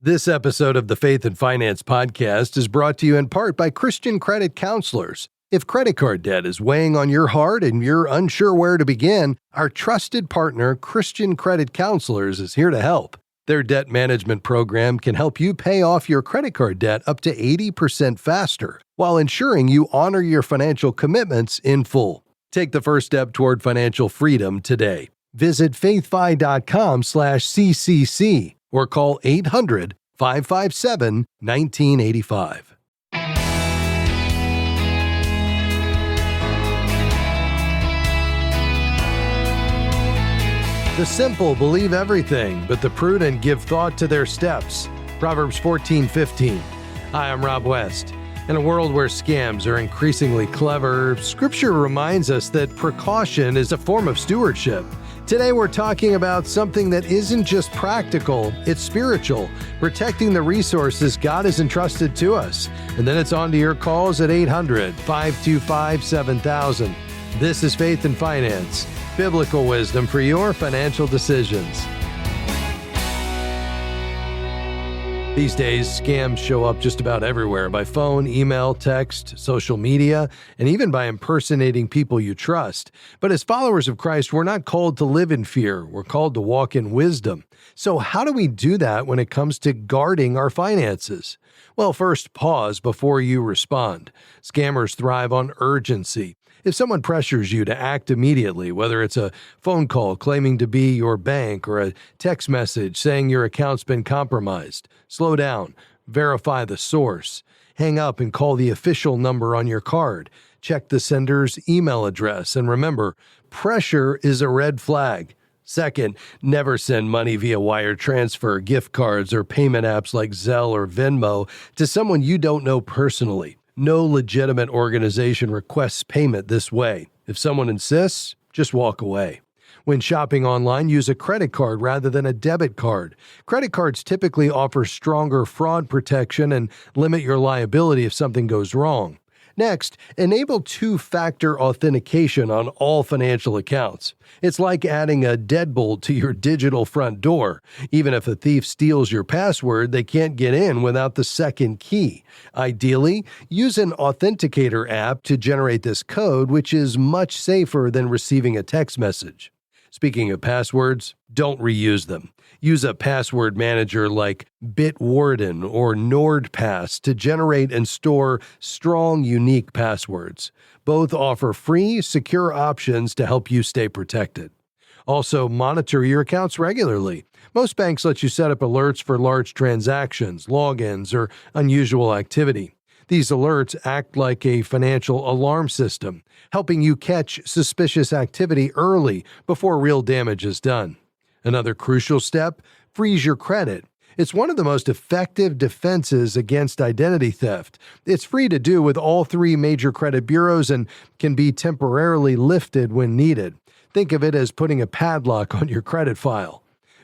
This episode of the Faith and Finance Podcast is brought to you in part by Christian Credit Counselors. If credit card debt is weighing on your heart and you're unsure where to begin, our trusted partner, Christian Credit Counselors, is here to help. Their debt management program can help you pay off your credit card debt up to 80% faster, while ensuring you honor your financial commitments in full. Take the first step toward financial freedom today. Visit faithfi.com/CCC or call 800-557-1985. The simple believe everything, but the prudent give thought to their steps. Proverbs 14:15. Hi, I'm Rob West. In a world where scams are increasingly clever, Scripture reminds us that precaution is a form of stewardship. Today we're talking about something that isn't just practical, it's spiritual, protecting the resources God has entrusted to us. And then it's on to your calls at 800-525-7000. This is Faith and Finance, biblical wisdom for your financial decisions. These days, scams show up just about everywhere by phone, email, text, social media, and even by impersonating people you trust. But as followers of Christ, we're not called to live in fear. We're called to walk in wisdom. So how do we do that when it comes to guarding our finances? Well, first, pause before you respond. Scammers thrive on urgency. If someone pressures you to act immediately, whether it's a phone call claiming to be your bank or a text message saying your account's been compromised, slow down, verify the source, hang up and call the official number on your card, check the sender's email address, and remember, pressure is a red flag. Second, never send money via wire transfer, gift cards, or payment apps like Zelle or Venmo to someone you don't know personally. No legitimate organization requests payment this way. If someone insists, just walk away. When shopping online, use a credit card rather than a debit card. Credit cards typically offer stronger fraud protection and limit your liability if something goes wrong. Next, enable two-factor authentication on all financial accounts. It's like adding a deadbolt to your digital front door. Even if a thief steals your password, they can't get in without the second key. Ideally, use an authenticator app to generate this code, which is much safer than receiving a text message. Speaking of passwords, don't reuse them. Use a password manager like Bitwarden or NordPass to generate and store strong, unique passwords. Both offer free, secure options to help you stay protected. Also, monitor your accounts regularly. Most banks let you set up alerts for large transactions, logins, or unusual activity. These alerts act like a financial alarm system, helping you catch suspicious activity early before real damage is done. Another crucial step, freeze your credit. It's one of the most effective defenses against identity theft. It's free to do with all three major credit bureaus and can be temporarily lifted when needed. Think of it as putting a padlock on your credit file.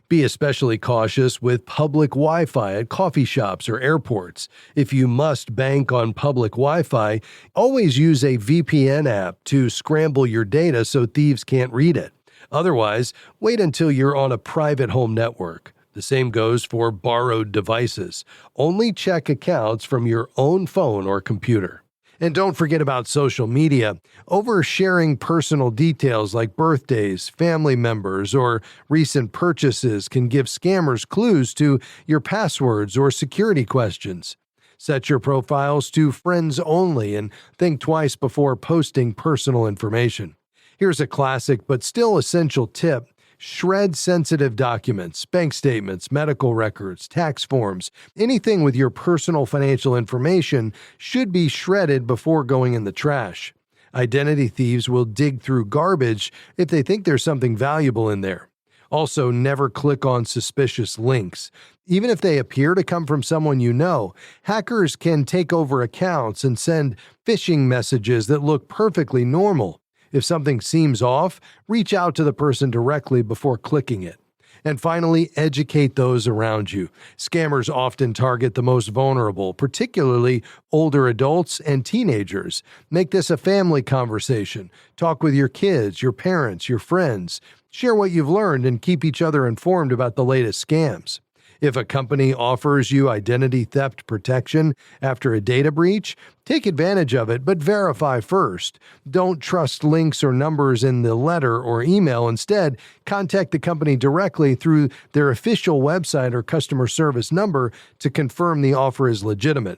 Be especially cautious with public Wi-Fi at coffee shops or airports. If you must bank on public Wi-Fi, always use a VPN app to scramble your data so thieves can't read it. Otherwise, wait until you're on a private home network. The same goes for borrowed devices. Only check accounts from your own phone or computer. And don't forget about social media. Oversharing personal details like birthdays, family members, or recent purchases can give scammers clues to your passwords or security questions. Set your profiles to friends only and think twice before posting personal information. Here's a classic but still essential tip. Shred sensitive documents, bank statements, medical records, tax forms, anything with your personal financial information should be shredded before going in the trash. Identity thieves will dig through garbage if they think there's something valuable in there. Also, never click on suspicious links. Even if they appear to come from someone you know, hackers can take over accounts and send phishing messages that look perfectly normal. If something seems off, reach out to the person directly before clicking it. And finally, educate those around you. Scammers often target the most vulnerable, particularly older adults and teenagers. Make this a family conversation. Talk with your kids, your parents, your friends. Share what you've learned and keep each other informed about the latest scams. If a company offers you identity theft protection after a data breach, take advantage of it, but verify first. Don't trust links or numbers in the letter or email. Instead, contact the company directly through their official website or customer service number to confirm the offer is legitimate.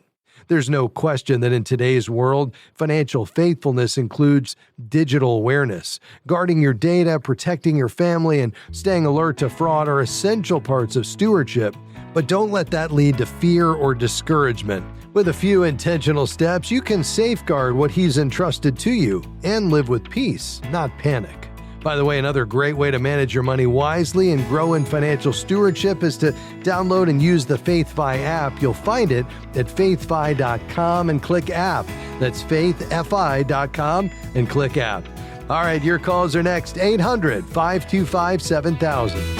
There's no question that in today's world, financial faithfulness includes digital awareness. Guarding your data, protecting your family, and staying alert to fraud are essential parts of stewardship. But don't let that lead to fear or discouragement. With a few intentional steps, you can safeguard what He's entrusted to you and live with peace, not panic. By the way, another great way to manage your money wisely and grow in financial stewardship is to download and use the FaithFi app. You'll find it at faithfi.com and click app. That's faithfi.com and click app. All right, your calls are next. 800-525-7000.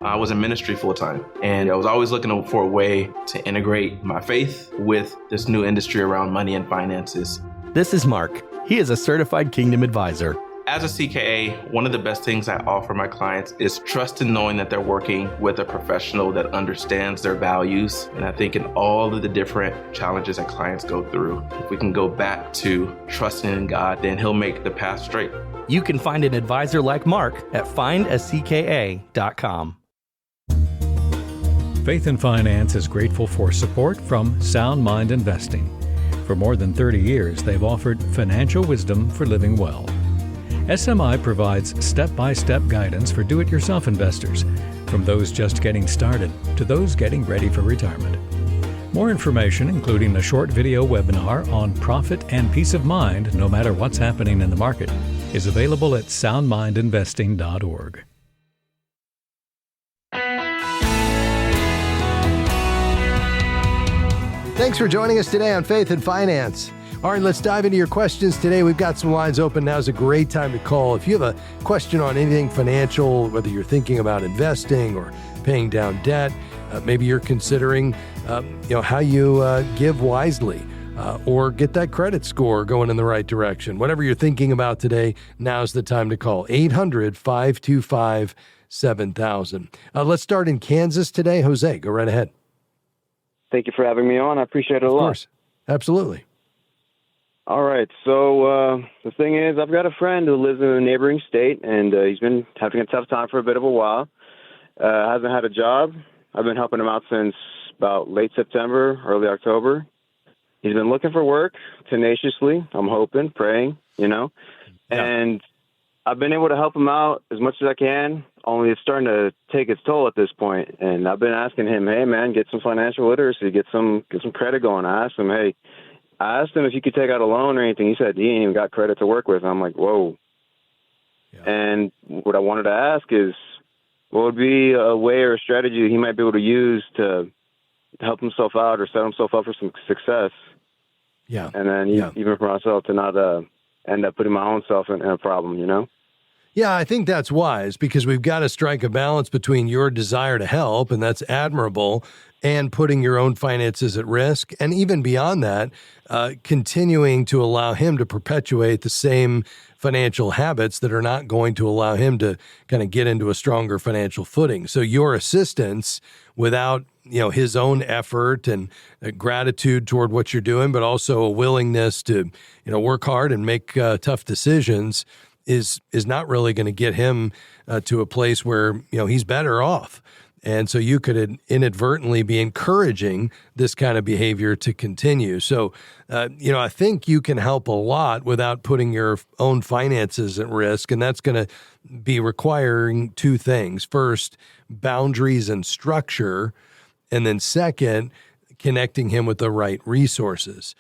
I was in ministry full time, and I was always looking for a way to integrate my faith with this new industry around money and finances. This is Mark. He is a certified Kingdom advisor. As a CKA, one of the best things I offer my clients is trust in knowing that they're working with a professional that understands their values. And I think in all of the different challenges that clients go through, if we can go back to trusting in God, then He'll make the path straight. You can find an advisor like Mark at findacka.com. Faith and Finance is grateful for support from Sound Mind Investing. For more than 30 years, they've offered financial wisdom for living well. SMI provides step-by-step guidance for do-it-yourself investors, from those just getting started to those getting ready for retirement. More information, including a short video webinar on profit and peace of mind no matter what's happening in the market, is available at soundmindinvesting.org. Thanks for joining us today on Faith and Finance. All right, let's dive into your questions today. We've got some lines open. Now's a great time to call. If you have a question on anything financial, whether you're thinking about investing or paying down debt, maybe you're considering how you give wisely or get that credit score going in the right direction. Whatever you're thinking about today, now's the time to call. 800-525-7000. Let's start in Kansas today. Jose, go right ahead. Thank you for having me on. I appreciate it a lot. Of course. Absolutely. All right. So the thing is, I've got a friend who lives in a neighboring state, and he's been having a tough time for a bit of a while. Hasn't had a job. I've been helping him out since about late September, early October. He's been looking for work tenaciously. I'm hoping, praying, Yeah. And I've been able to help him out as much as I can, only it's starting to take its toll at this point. And I've been asking him, hey, man, get some financial literacy, get some credit going. I asked him if he could take out a loan or anything. He said he ain't even got credit to work with. I'm like, whoa. Yeah. And what I wanted to ask is, what would be a way or a strategy he might be able to use to help himself out or set himself up for some success? Yeah. And then even for myself to not end up putting my own self in a problem, Yeah, I think that's wise because we've got to strike a balance between your desire to help, and that's admirable, and putting your own finances at risk. And even beyond that, continuing to allow him to perpetuate the same financial habits that are not going to allow him to kind of get into a stronger financial footing. So your assistance without his own effort and gratitude toward what you're doing, but also a willingness to work hard and make tough decisions is not really going to get him to a place where he's better off. And so you could inadvertently be encouraging this kind of behavior to continue. So, I think you can help a lot without putting your own finances at risk. And that's going to be requiring two things. First, boundaries and structure. And then second, connecting him with the right resources.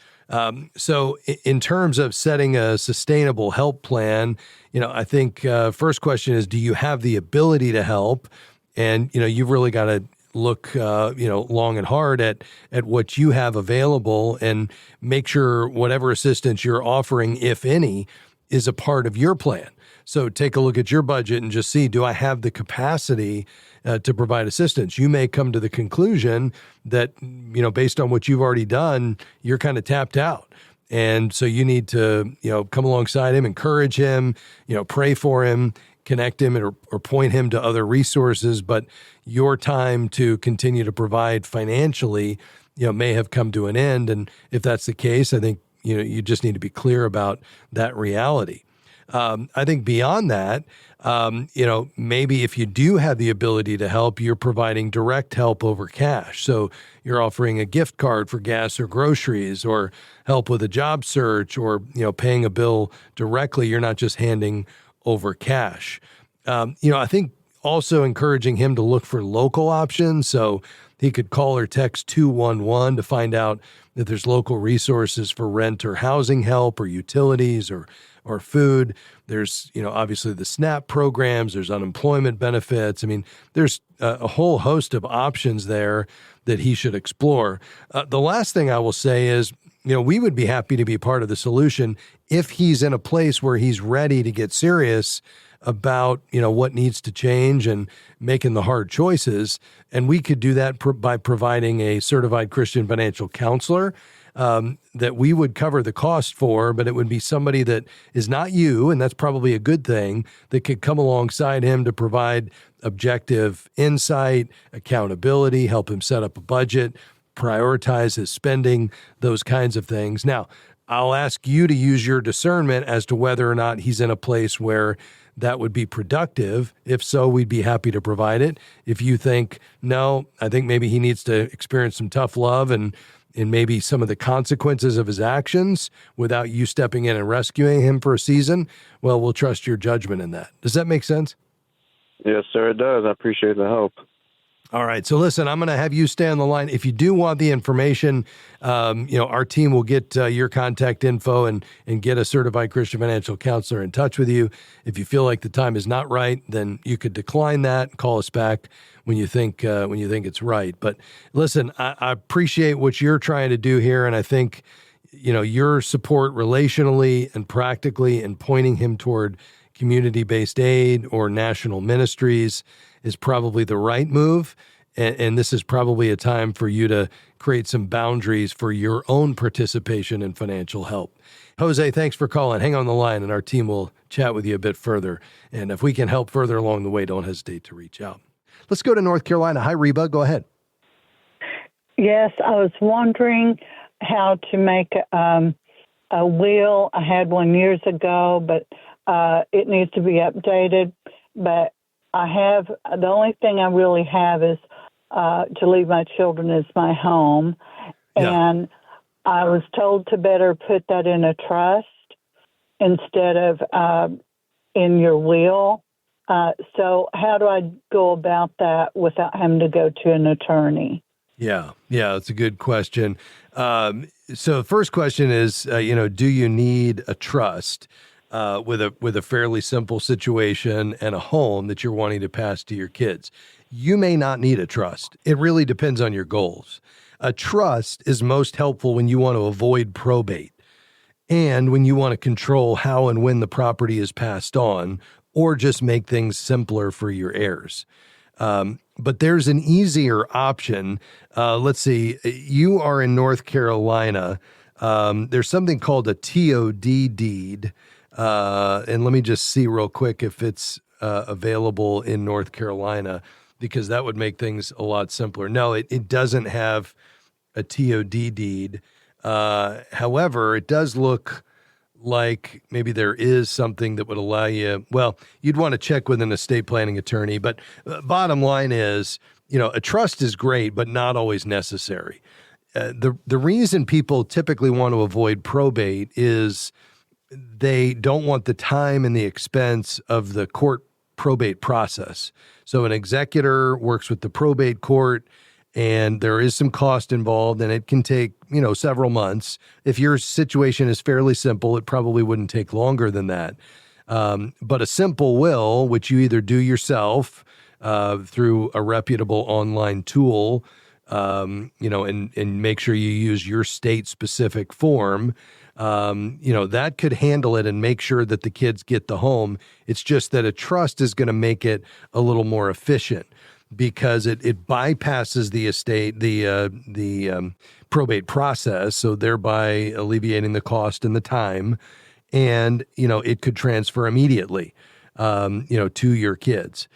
So in terms of setting a sustainable help plan, I think first question is, do you have the ability to help? And, you've really got to look, long and hard at what you have available and make sure whatever assistance you're offering, if any, is a part of your plan. So take a look at your budget and just see, do I have the capacity to provide assistance? You may come to the conclusion that, based on what you've already done, you're kind of tapped out. And so you need to, come alongside him, encourage him, pray for him, connect him or point him to other resources, but your time to continue to provide financially, may have come to an end. And if that's the case, I think, you just need to be clear about that reality. I think beyond that, maybe if you do have the ability to help, you're providing direct help over cash. So you're offering a gift card for gas or groceries, or help with a job search, or, paying a bill directly. You're not just handing over cash. I think also encouraging him to look for local options. So he could call or text 211 to find out that there's local resources for rent or housing help, or utilities, or food. There's, obviously the SNAP programs, there's unemployment benefits. I mean, there's a whole host of options there that he should explore. The last thing I will say is, we would be happy to be part of the solution if he's in a place where he's ready to get serious about, what needs to change and making the hard choices. And we could do that by providing a certified Christian financial counselor that we would cover the cost for, but it would be somebody that is not you, and that's probably a good thing, that could come alongside him to provide objective insight, accountability, help him set up a budget, prioritize his spending, those kinds of things. Now, I'll ask you to use your discernment as to whether or not he's in a place where that would be productive. If so, we'd be happy to provide it. If you think, no, I think maybe he needs to experience some tough love and maybe some of the consequences of his actions without you stepping in and rescuing him for a season, well, we'll trust your judgment in that. Does that make sense? Yes, sir, it does. I appreciate the help. All right. So listen, I'm going to have you stay on the line. If you do want the information, our team will get your contact info and get a certified Christian financial counselor in touch with you. If you feel like the time is not right, then you could decline that. Call us back when you think it's right. But listen, I appreciate what you're trying to do here, and I think your support relationally and practically and pointing him toward community-based aid or national ministries is probably the right move. And this is probably a time for you to create some boundaries for your own participation in financial help. Jose, thanks for calling. Hang on the line, and our team will chat with you a bit further. And if we can help further along the way, don't hesitate to reach out. Let's go to North Carolina. Hi, Reba. Go ahead. Yes, I was wondering how to make a will. I had one years ago, but it needs to be updated. But the only thing I really have is to leave my children as my home. Yeah. And I was told to better put that in a trust instead of in your will. So how do I go about that without having to go to an attorney? Yeah, that's a good question. So the first question is, do you need a trust with a fairly simple situation and a home that you're wanting to pass to your kids? You may not need a trust. It really depends on your goals. A trust is most helpful when you want to avoid probate and when you want to control how and when the property is passed on, or just make things simpler for your heirs. But there's an easier option. Let's see, you are in North Carolina. There's something called a TOD deed. And let me just see real quick if it's available in North Carolina, because that would make things a lot simpler. No, it doesn't have a TOD deed. However, it does look like maybe there is something that would allow you, well, you'd want to check with an estate planning attorney. But bottom line is, a trust is great, but not always necessary. The reason people typically want to avoid probate is they don't want the time and the expense of the court probate process. So an executor works with the probate court, and there is some cost involved, and it can take, several months. If your situation is fairly simple, it probably wouldn't take longer than that. But a simple will, which you either do yourself through a reputable online tool, and make sure you use your state-specific form, that could handle it and make sure that the kids get the home. It's just that a trust is going to make it a little more efficient because it bypasses the estate, the probate process, so thereby alleviating the cost and the time, and, it could transfer immediately. to your kids.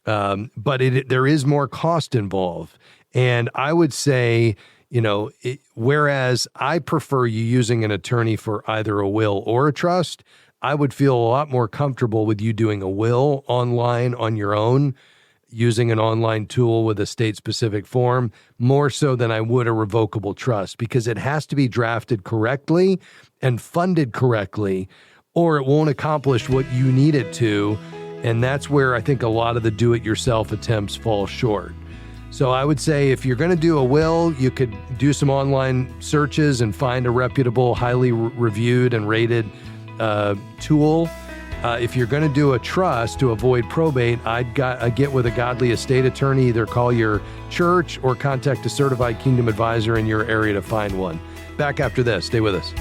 But there is more cost involved. And I would say, whereas I prefer you using an attorney for either a will or a trust, I would feel a lot more comfortable with you doing a will online on your own, using an online tool with a state-specific form, more so than I would a revocable trust, because it has to be drafted correctly and funded correctly, or it won't accomplish what you need it to. And that's where I think a lot of the do-it-yourself attempts fall short. So I would say if you're going to do a will, you could do some online searches and find a reputable, highly reviewed and rated tool. If you're going to do a trust to avoid probate, I'd get with a godly estate attorney, either call your church or contact a certified kingdom advisor in your area to find one. Back after this. Stay with us.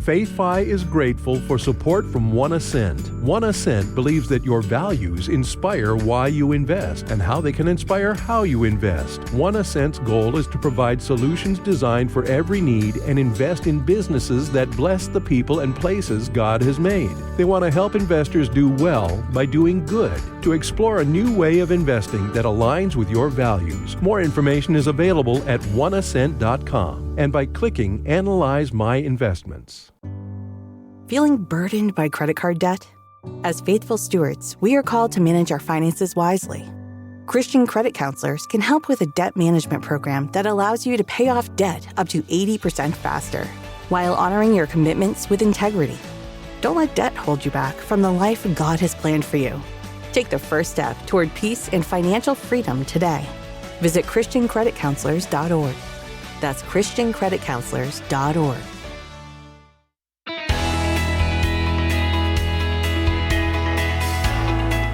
FaithFi is grateful for support from One Ascent. One Ascent believes that your values inspire why you invest and how they can inspire how you invest. One Ascent's goal is to provide solutions designed for every need and invest in businesses that bless the people and places God has made. They want to help investors do well by doing good, to explore a new way of investing that aligns with your values. More information is available at oneascent.com and by clicking Analyze My Investments. Feeling burdened by credit card debt? As faithful stewards, we are called to manage our finances wisely. Christian credit counselors can help with a debt management program that allows you to pay off debt up to 80% faster, while honoring your commitments with integrity. Don't let debt hold you back from the life God has planned for you. Take the first step toward peace and financial freedom today. Visit ChristianCreditCounselors.org. That's ChristianCreditCounselors.org.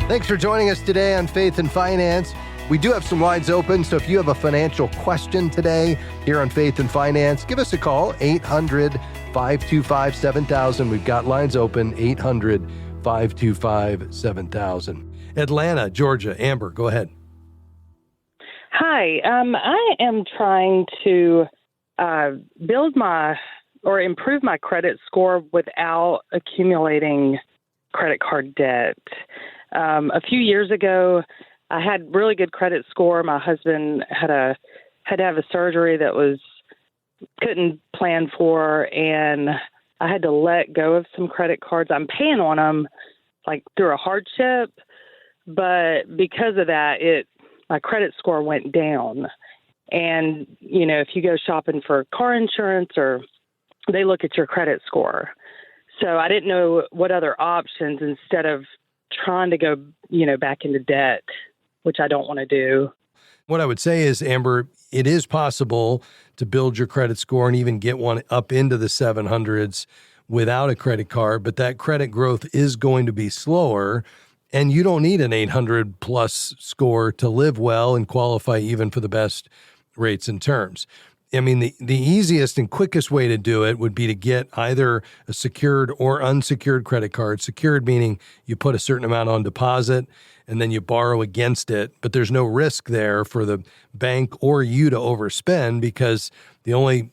Thanks for joining us today on Faith and Finance. We do have some lines open, so if you have a financial question today here on Faith and Finance, give us a call, 800-525-7000. We've got lines open, 800-525-7000. Atlanta, Georgia. Amber, go ahead. Hi, I am trying to build or improve my credit score without accumulating credit card debt. A few years ago, I had really good credit score. My husband had to have a surgery that couldn't plan for, and I had to let go of some credit cards. I'm paying on them like through a hardship, but because of that, my credit score went down. And, if you go shopping for car insurance, or they look at your credit score. So I didn't know what other options instead of trying to go, back into debt, which I don't want to do. What I would say is, Amber, it is possible to build your credit score and even get one up into the 700s without a credit card, but that credit growth is going to be slower, and you don't need an 800 plus score to live well and qualify even for the best rates and terms. I mean, the easiest and quickest way to do it would be to get either a secured or unsecured credit card. Secured meaning you put a certain amount on deposit and then you borrow against it, but there's no risk there for the bank or you to overspend, because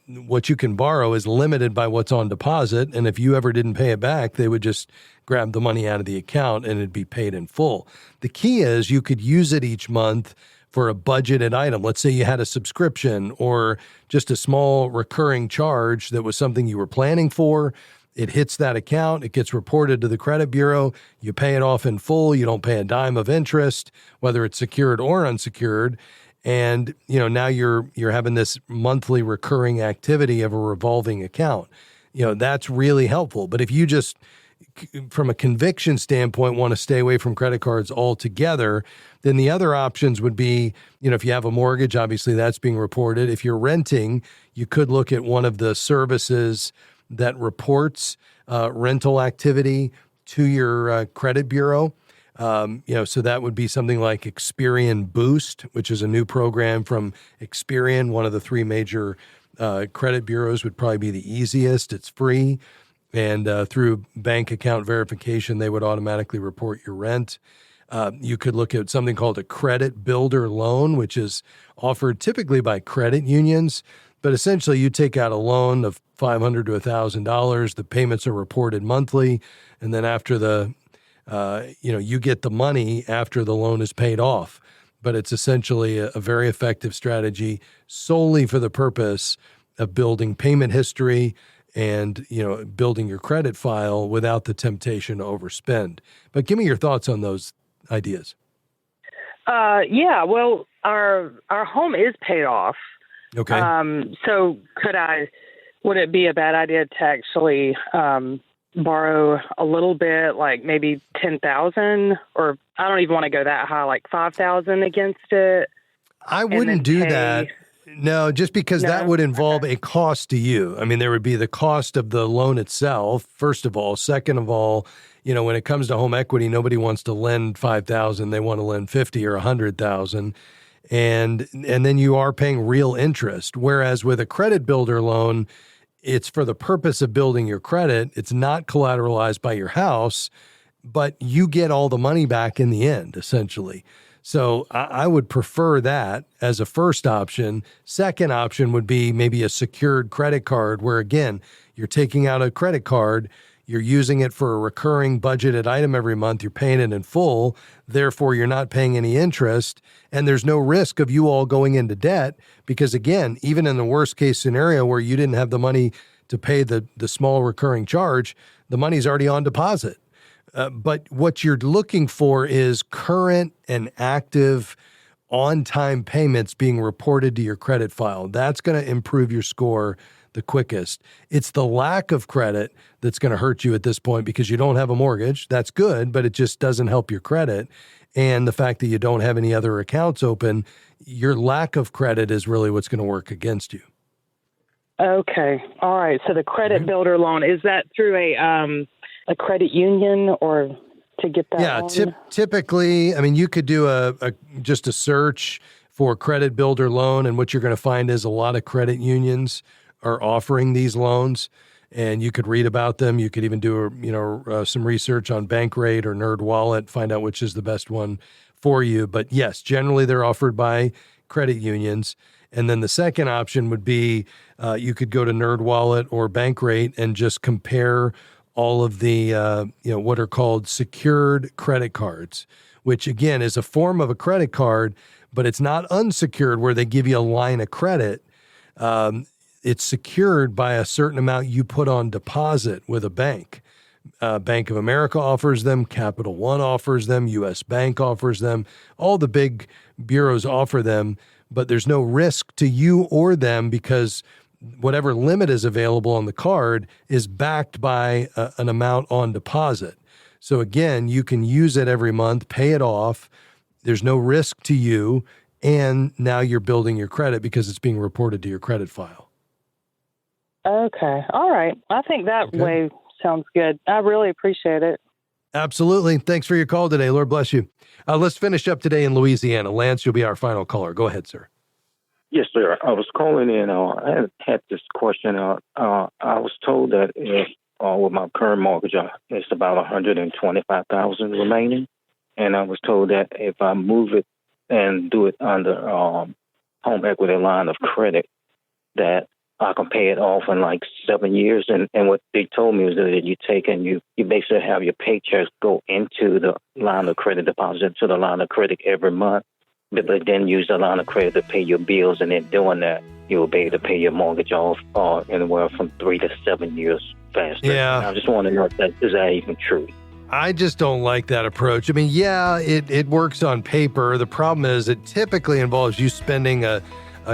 what you can borrow is limited by what's on deposit. And if you ever didn't pay it back, they would just grab the money out of the account and it'd be paid in full. The key is you could use it each month for a budgeted item. Let's say you had a subscription or just a small recurring charge that was something you were planning for. It hits that account. It gets reported to the credit bureau. You pay it off in full. You don't pay a dime of interest, whether it's secured or unsecured. And, now you're having this monthly recurring activity of a revolving account. That's really helpful. But if you just, from a conviction standpoint, want to stay away from credit cards altogether, then the other options would be, if you have a mortgage, obviously that's being reported. If you're renting, you could look at one of the services that reports rental activity to your credit bureau. So that would be something like Experian Boost, which is a new program from Experian. One of the three major credit bureaus would probably be the easiest. It's free. And through bank account verification, they would automatically report your rent. You could look at something called a credit builder loan, which is offered typically by credit unions. But essentially, you take out a loan of $500 to $1,000. The payments are reported monthly, and then after you get the money after the loan is paid off. But it's essentially a very effective strategy solely for the purpose of building payment history and building your credit file without the temptation to overspend. But give me your thoughts on those ideas. Yeah. Well, our home is paid off. Okay. So would it be a bad idea to actually borrow a little bit, like maybe $10,000, or I don't even want to go that high, like $5,000 against it? I wouldn't do that. No, just because that would involve a cost to you. I mean, there would be the cost of the loan itself, first of all. Second of all, when it comes to home equity, nobody wants to lend $5,000. They want to lend $50,000 or $100,000. And then you are paying real interest. Whereas with a credit builder loan, it's for the purpose of building your credit. It's not collateralized by your house, but you get all the money back in the end, essentially. So I would prefer that as a first option. Second option would be maybe a secured credit card where, again, you're taking out a credit card, you're using it for a recurring budgeted item every month, you're paying it in full, therefore you're not paying any interest, and there's no risk of you all going into debt because, again, even in the worst case scenario where you didn't have the money to pay the small recurring charge, the money's already on deposit. But what you're looking for is current and active on-time payments being reported to your credit file. That's going to improve your score the quickest. It's the lack of credit that's going to hurt you at this point because you don't have a mortgage. That's good, but it just doesn't help your credit. And the fact that you don't have any other accounts open, your lack of credit is really what's going to work against you. Okay. All right. So the credit builder loan, is that through a credit union or to get that loan? Yeah, typically, I mean, you could do just a search for credit builder loan, and what you're going to find is a lot of credit unions are offering these loans, and you could read about them. You could even do some research on Bankrate or NerdWallet, find out which is the best one for you. But yes, generally they're offered by credit unions. And then the second option would be you could go to NerdWallet or Bankrate and just compare all of the what are called secured credit cards, which again is a form of a credit card, but it's not unsecured where they give you a line of credit. It's secured by a certain amount you put on deposit with a bank. Bank of America offers them, Capital One offers them, U.S. Bank offers them. All the big bureaus offer them, but there's no risk to you or them because whatever limit is available on the card is backed by an amount on deposit. So again, you can use it every month, pay it off. There's no risk to you, and now you're building your credit because it's being reported to your credit file. Okay. All right. I think that way sounds good. I really appreciate it. Absolutely. Thanks for your call today. Lord bless you. Let's finish up today in Louisiana. Lance, you'll be our final caller. Go ahead, sir. Yes, sir. I was calling in. I had this question. I was told that if with my current mortgage, it's about $125,000 remaining, and I was told that if I move it and do it under home equity line of credit, that I can pay it off in like 7 years. And what they told me was that you take and you basically have your paychecks go into the line of credit, deposit to the line of credit every month, but then use the line of credit to pay your bills. And in doing that, you'll be able to pay your mortgage off anywhere from 3 to 7 years faster. Yeah. And I just want to know is that even true? I just don't like that approach. I mean, yeah, it works on paper. The problem is it typically involves you spending a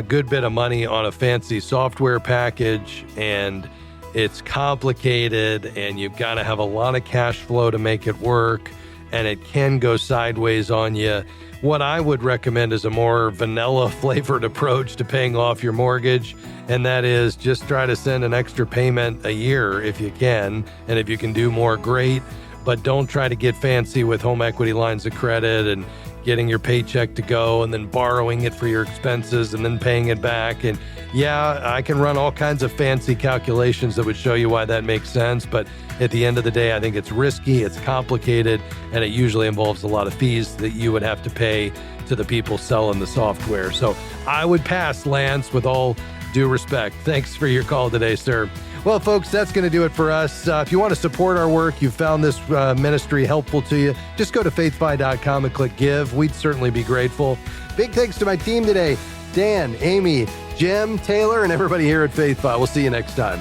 good bit of money on a fancy software package, and it's complicated, and you've got to have a lot of cash flow to make it work, and it can go sideways on you. What I would recommend is a more vanilla flavored approach to paying off your mortgage, and that is just try to send an extra payment a year if you can, and if you can do more, great. But don't try to get fancy with home equity lines of credit and getting your paycheck to go and then borrowing it for your expenses and then paying it back. And yeah, I can run all kinds of fancy calculations that would show you why that makes sense. But at the end of the day, I think it's risky, it's complicated, and it usually involves a lot of fees that you would have to pay to the people selling the software. So I would pass, Lance, with all due respect. Thanks for your call today, sir. Well, folks, that's going to do it for us. If you want to support our work, you found this ministry helpful to you, just go to faithfi.com and click give. We'd certainly be grateful. Big thanks to my team today, Dan, Amy, Jim, Taylor, and everybody here at FaithFi. We'll see you next time.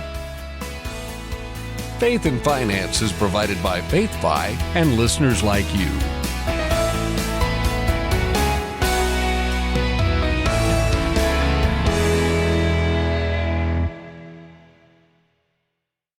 Faith and Finance is provided by FaithFi and listeners like you.